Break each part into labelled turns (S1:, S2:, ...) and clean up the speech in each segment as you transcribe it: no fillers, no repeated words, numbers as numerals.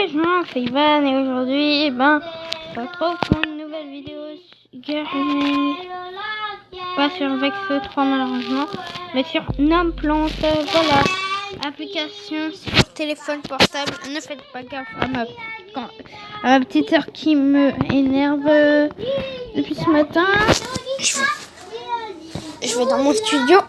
S1: les gens, c'est Ivan et aujourd'hui, on se retrouve pour une nouvelle vidéo gaming. Pas sur Vexo 3 malheureusement, mais sur Nomplante. Voilà, application sur téléphone portable. Ne faites pas gaffe à ma petite soeur qui me énerve depuis ce matin. Je vais dans mon studio.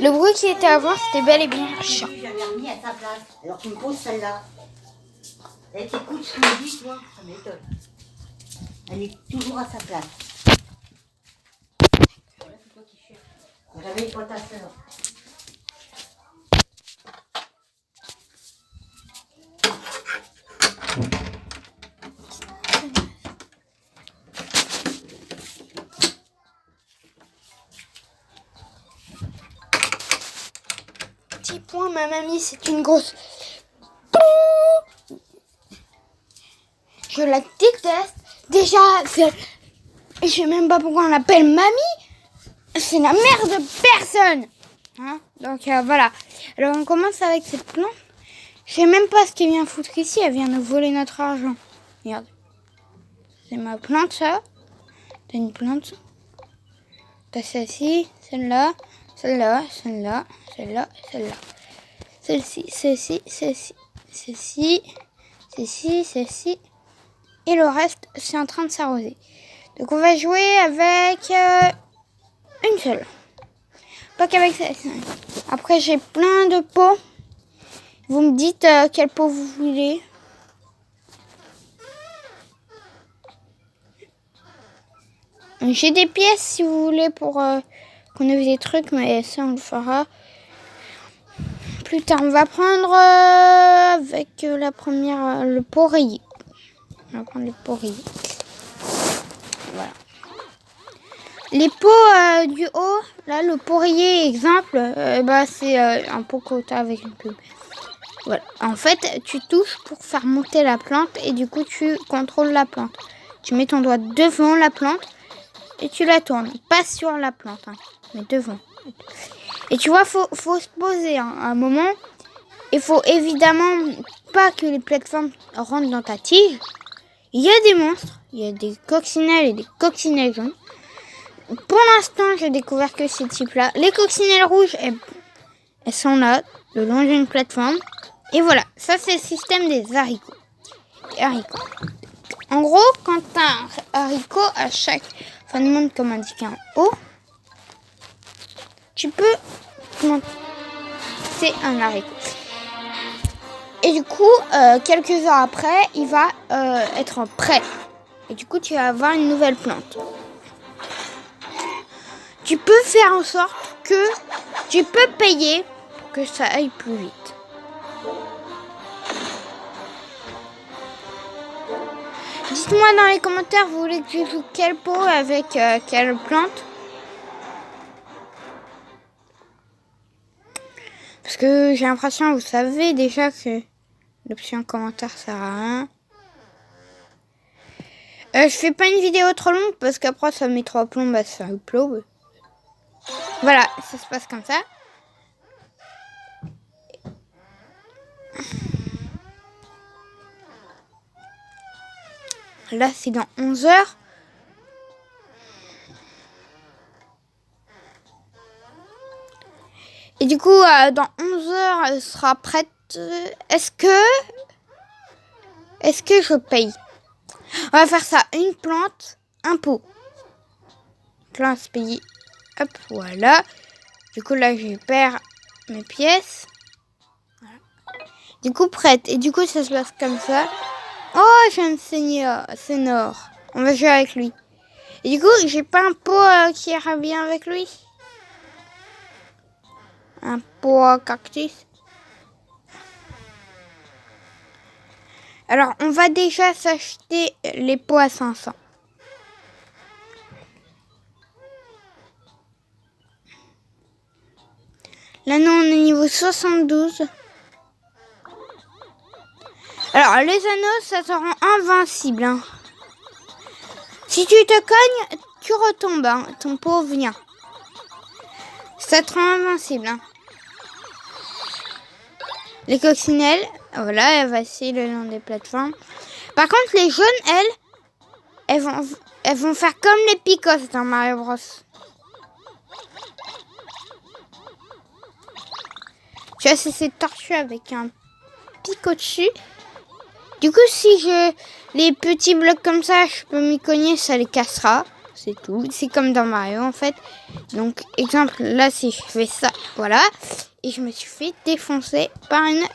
S1: Le bruit qui était avant, c'était bel et bien un chat.
S2: J'avais remis à sa place. Alors tu me poses celle-là. Elle t'écoute ce que je dis, toi. Ça m'étonne. Elle est toujours à sa place. Voilà, c'est toi qui cherches. J'avais une pote à sœur.
S1: Petit point, ma mamie, c'est une grosse... Je la déteste. Déjà, je sais même pas pourquoi on l'appelle mamie. C'est la mère de personne. Hein, donc voilà. Alors on commence avec cette plante. Je sais même pas ce qu'elle vient foutre ici. Elle vient nous voler notre argent. Regarde. C'est ma plante, ça. T'as une plante. T'as celle-ci, celle-là, celle-là, celle-là, celle-là, celle-là. Celle-ci, celle-ci, celle-ci, celle-ci, celle-ci, celle-ci. Et le reste, c'est en train de s'arroser. Donc on va jouer avec une seule. Pas qu'avec celle-ci. Après, j'ai plein de pots. Vous me dites quel pot vous voulez. J'ai des pièces si vous voulez pour qu'on ait des trucs, mais ça on le fera plus tard. On va prendre avec la première, le pot rayé. On va prendre le pot rayé. Voilà. Les pots du haut, là le pot rayé exemple, c'est un pot quota avec une pub. Voilà. En fait, tu touches pour faire monter la plante et du coup tu contrôles la plante. Tu mets ton doigt devant la plante et tu la tournes. Pas sur la plante, hein, mais devant. Et tu vois, faut se poser à un moment. Il faut évidemment pas que les plateformes rentrent dans ta tige. Il y a des monstres, il y a des coccinelles et des coccinelles jaunes. Pour l'instant, j'ai découvert que ces types-là. Les coccinelles rouges, elles sont là, le long d'une plateforme. Et voilà, ça c'est le système des haricots. En gros, quand tu as un haricot à chaque fin de monde, comme indiqué en haut, tu peux planter un haricot. Et du coup, quelques heures après, il va être prêt. Et du coup, tu vas avoir une nouvelle plante. Tu peux faire en sorte que tu peux payer pour que ça aille plus vite. Dites-moi dans les commentaires, vous voulez que je joue quel pot avec quelle plante? Parce que j'ai l'impression, vous savez déjà que l'option commentaire sert à rien. Je fais pas une vidéo trop longue parce qu'après ça met 3 plombs à se faire upload. Voilà, ça se passe comme ça. Là, c'est dans 11 heures. Et du coup, dans 11 heures, elle sera prête. Est-ce que je paye? On va faire ça. Une plante, un pot. Plante payée. Hop, voilà. Du coup, là, je perds mes pièces. Voilà. Du coup, prête. Et du coup, ça se passe comme ça. Oh, j'ai un senior. On va jouer avec lui. Et du coup, j'ai pas un pot qui ira bien avec lui. Un pot cactus. Alors, on va déjà s'acheter les pots à 500. Là, nous, on est niveau 72. Alors, les anneaux, ça te rend invincible. Hein. Si tu te cognes, tu retombes. Hein. Ton pot vient. Ça te rend invincible. Hein. Les coccinelles, voilà, elles vacillent le long des plateformes. Par contre, les jaunes, elles vont faire comme les picos dans Mario Bros. Tu vois, c'est cette tortue avec un picot dessus. Du coup, si je les petits blocs comme ça, je peux m'y cogner, ça les cassera. C'est tout. C'est comme dans Mario, en fait. Donc, exemple, là, si je fais ça, voilà. Et je me suis fait défoncer par une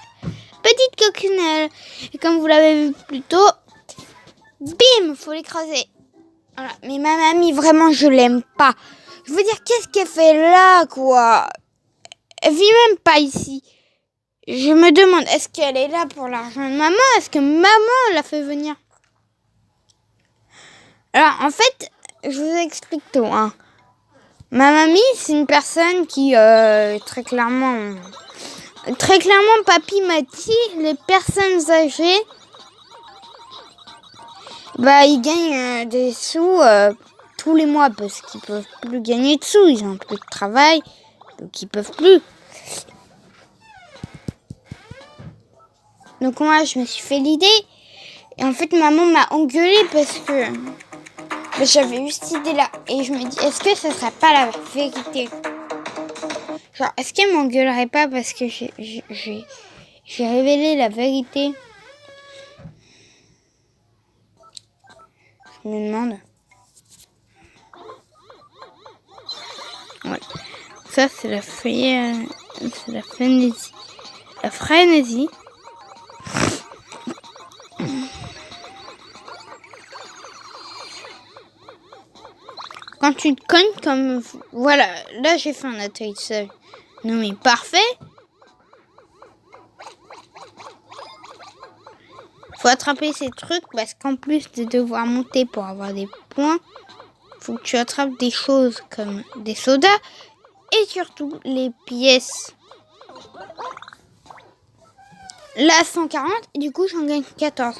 S1: petite coccinelle. Et comme vous l'avez vu plus tôt, bim, faut l'écraser. Voilà. Mais ma mamie, vraiment, je l'aime pas. Je veux dire, qu'est-ce qu'elle fait là, quoi? Elle vit même pas ici. Je me demande, est-ce qu'elle est là pour l'argent de maman? Est-ce que maman l'a fait venir? Alors, en fait, je vous explique tout. Hein. Ma mamie, c'est une personne qui, très clairement, papy m'a dit, les personnes âgées, ils gagnent des sous tous les mois parce qu'ils peuvent plus gagner de sous. Ils ont plus de travail, donc ils peuvent plus. Donc moi, je me suis fait l'idée. Et en fait, maman m'a engueulée parce que j'avais eu cette idée-là. Et je me dis, est-ce que ça serait pas la vérité? Genre, est-ce qu'elle m'engueulerait pas parce que j'ai révélé la vérité? Je me demande. Ouais. Ça, c'est la frénésie. La frénésie. Quand tu te cognes comme... Voilà, là j'ai fait un atelier seul. Non mais parfait. Faut attraper ces trucs parce qu'en plus de devoir monter pour avoir des points, faut que tu attrapes des choses comme des sodas et surtout les pièces. Là 140 et du coup j'en gagne 14.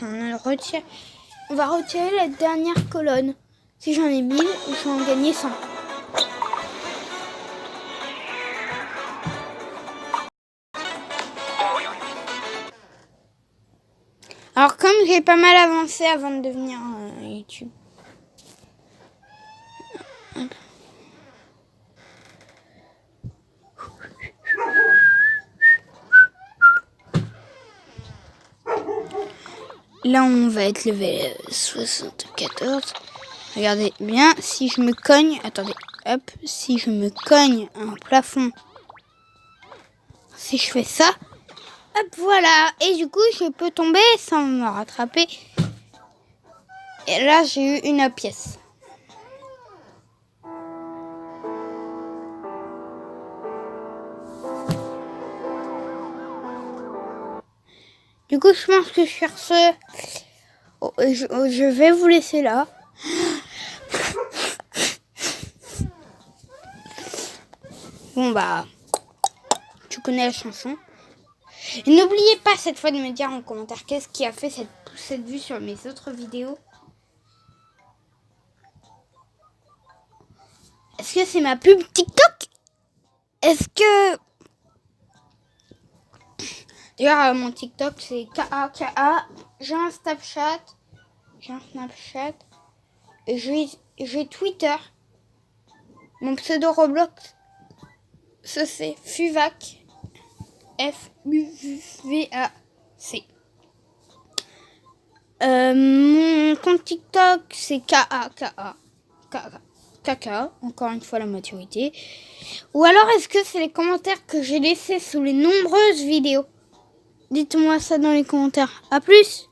S1: On va retirer la dernière colonne. Si j'en ai 1000, je vais en gagner 100. Alors comme j'ai pas mal avancé avant de devenir YouTube. Là on va être level 74. Regardez bien, si je me cogne, attendez, hop, si je me cogne un plafond, si je fais ça, hop, voilà, et du coup, je peux tomber sans me rattraper. Et là, j'ai eu une pièce. Du coup, je pense que sur ce, je vais vous laisser là. Bon tu connais la chanson. Et n'oubliez pas cette fois de me dire en commentaire qu'est-ce qui a fait cette vue sur mes autres vidéos. Est-ce que c'est ma pub TikTok? Est-ce que... D'ailleurs, mon TikTok c'est KAKA. J'ai un Snapchat. Et j'ai Twitter. Mon pseudo Roblox, ça c'est Fuvac. F-U-V-A-C. Mon compte TikTok, c'est KAKA. Encore une fois, la maturité. Ou alors, est-ce que c'est les commentaires que j'ai laissés sous les nombreuses vidéos? Dites-moi ça dans les commentaires. À plus!